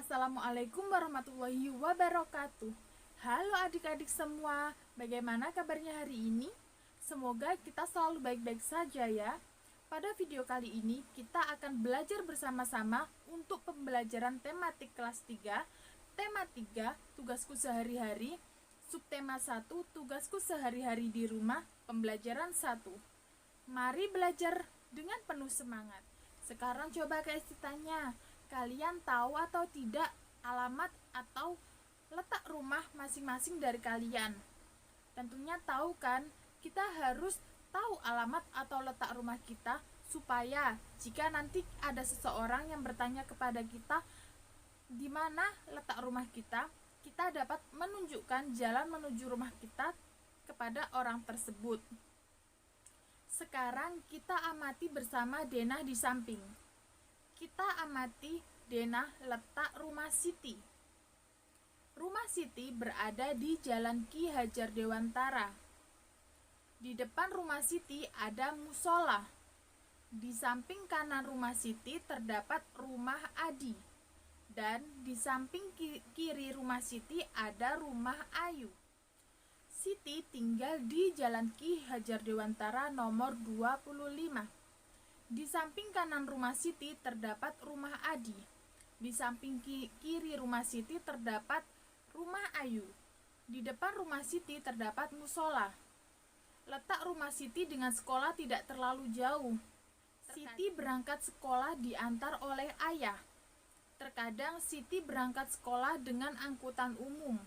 Assalamualaikum warahmatullahi wabarakatuh. Halo adik-adik semua, bagaimana kabarnya hari ini? Semoga kita selalu baik-baik saja ya. Pada video kali ini kita akan belajar bersama-sama untuk pembelajaran tematik kelas 3. Tema 3, tugasku sehari-hari. Subtema 1, tugasku sehari-hari di rumah, pembelajaran 1. Mari belajar dengan penuh semangat. Sekarang coba tanya, kalian tahu atau tidak alamat atau letak rumah masing-masing dari kalian? Tentunya tahu kan? Kita harus tahu alamat atau letak rumah kita supaya jika nanti ada seseorang yang bertanya kepada kita di mana letak rumah kita, kita dapat menunjukkan jalan menuju rumah kita kepada orang tersebut. Sekarang kita amati bersama Denah di samping. Kita amati Denah letak rumah Siti. Rumah Siti berada di Jalan Ki Hajar Dewantara. Di depan rumah Siti ada musola. Di samping kanan rumah Siti terdapat rumah Adi. Dan di samping kiri rumah Siti ada rumah Ayu. Siti tinggal di Jalan Ki Hajar Dewantara nomor 25. Di samping kanan rumah Siti terdapat rumah Adi. Di samping kiri rumah Siti terdapat rumah Ayu. Di depan rumah Siti terdapat musola. Letak rumah Siti dengan sekolah tidak terlalu jauh. Siti berangkat sekolah diantar oleh ayah. Terkadang Siti berangkat sekolah dengan angkutan umum.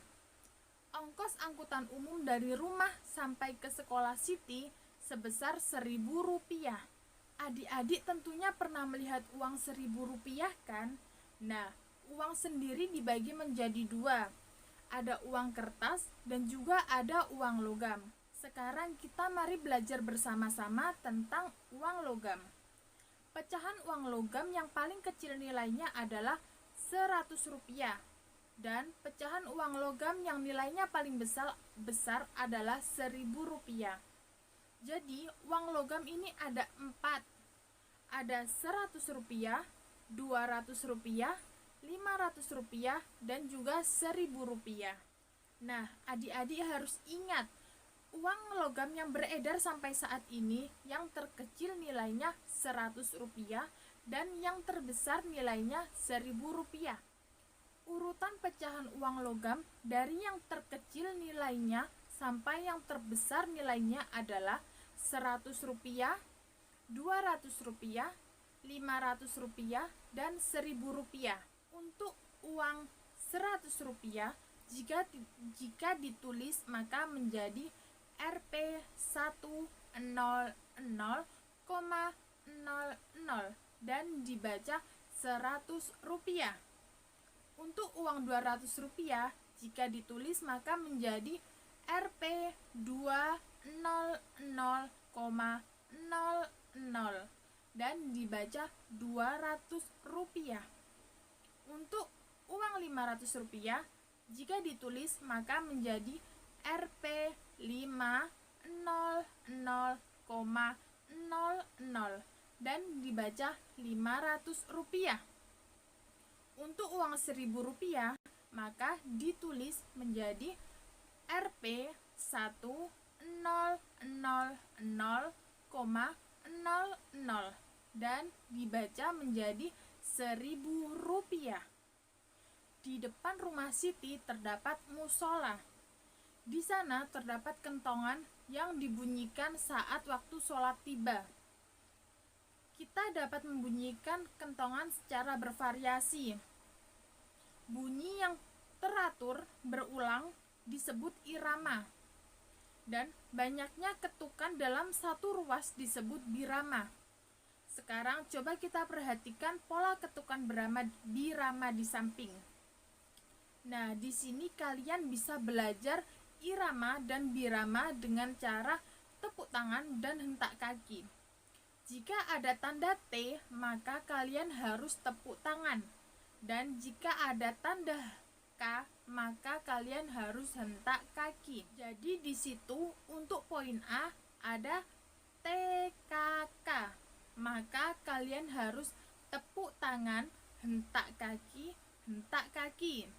Ongkos angkutan umum dari rumah sampai ke sekolah Siti sebesar Rp1.000. Adik-adik tentunya pernah melihat uang Rp1.000 kan? Nah, uang sendiri dibagi menjadi dua. Ada uang kertas dan juga ada uang logam. Sekarang kita mari belajar bersama-sama tentang uang logam. Pecahan uang logam yang paling kecil nilainya adalah Rp100. Dan pecahan uang logam yang nilainya paling besar adalah Rp1.000. Jadi uang logam ini ada 4. Ada Rp100, Rp200, Rp500, dan juga Rp1.000. Nah, adik-adik harus ingat, uang logam yang beredar sampai saat ini yang terkecil nilainya Rp100 dan yang terbesar nilainya Rp1.000. Urutan pecahan uang logam dari yang terkecil nilainya sampai yang terbesar nilainya adalah Rp100, Rp200, Rp500, dan Rp1.000. Untuk uang Rp100, jika ditulis maka menjadi Rp100,00 dan dibaca Rp100. Untuk uang Rp200, jika ditulis maka menjadi Rp200,00 dan dibaca Rp200. Untuk uang Rp500, jika ditulis maka menjadi Rp500,00 dan dibaca Rp500. Untuk uang Rp1.000 maka ditulis menjadi Rp100,00 dan dibaca menjadi Rp1.000. Di depan rumah Siti terdapat musola. Di sana terdapat kentongan yang dibunyikan saat waktu sholat tiba. Kita dapat membunyikan kentongan secara bervariasi. Bunyi yang teratur berulang disebut irama. Dan banyaknya ketukan dalam satu ruas disebut birama. Sekarang coba kita perhatikan pola ketukan birama di samping. Nah, di sini kalian bisa belajar irama dan birama dengan cara tepuk tangan dan hentak kaki. Jika ada tanda T, maka kalian harus tepuk tangan. Dan jika ada tanda K, maka kalian harus hentak kaki. Jadi di situ untuk poin A ada TKK. Maka kalian harus tepuk tangan, hentak kaki, hentak kaki.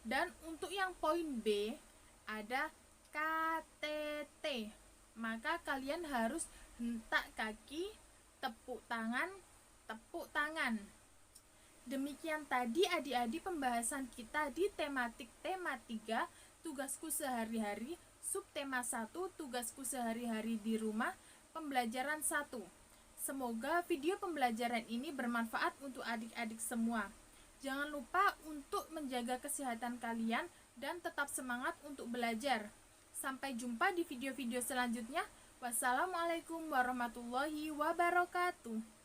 Dan untuk yang poin B ada KTT. Maka kalian harus hentak kaki, tepuk tangan, tepuk tangan. Demikian tadi adik-adik pembahasan kita di tematik tema 3, tugasku sehari-hari, subtema 1, tugasku sehari-hari di rumah, pembelajaran 1. Semoga video pembelajaran ini bermanfaat untuk adik-adik semua. Jangan lupa untuk menjaga kesehatan kalian dan tetap semangat untuk belajar. Sampai jumpa di video-video selanjutnya. Wassalamualaikum warahmatullahi wabarakatuh.